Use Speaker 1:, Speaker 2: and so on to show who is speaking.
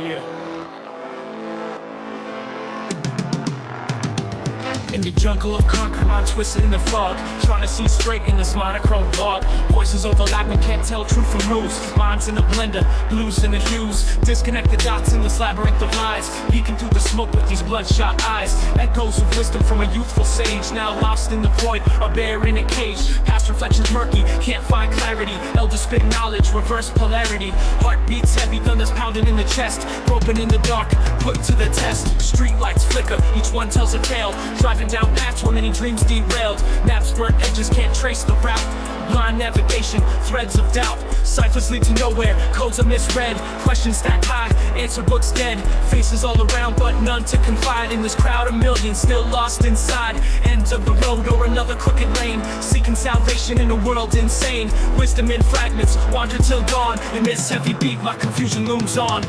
Speaker 1: Yeah. In the jungle of concrete, I'm twisted in the fog, trying to see straight in this monochrome log. Voices overlapping, can't tell truth from ruse. Minds in a blender, blues in the hues. Disconnect the dots in this labyrinth of lies, peeking through the smoke with these bloodshot eyes. Echoes of wisdom from a youthful sage, now lost in the void, a bear in a cage. Past reflections murky, can't find clarity. Elders spit knowledge, reverse polarity. Heart beats heavy, thunder's pounding in the chest. Groping in the dark, put to the test. Street lights flicker, each one tells a tale. Driving down paths where many dreams derailed. Maps burnt edges, can't trace the route. Blind navigation, threads of doubt. Ciphers lead to nowhere, codes are misread. Questions stacked high, answer books dead. Faces all around, but none to confide. In this crowd of millions, still lost inside. End of the road or another crooked lane. Seeking salvation in a world insane. Wisdom in fragments, wander till dawn. In this heavy beat, my confusion looms on.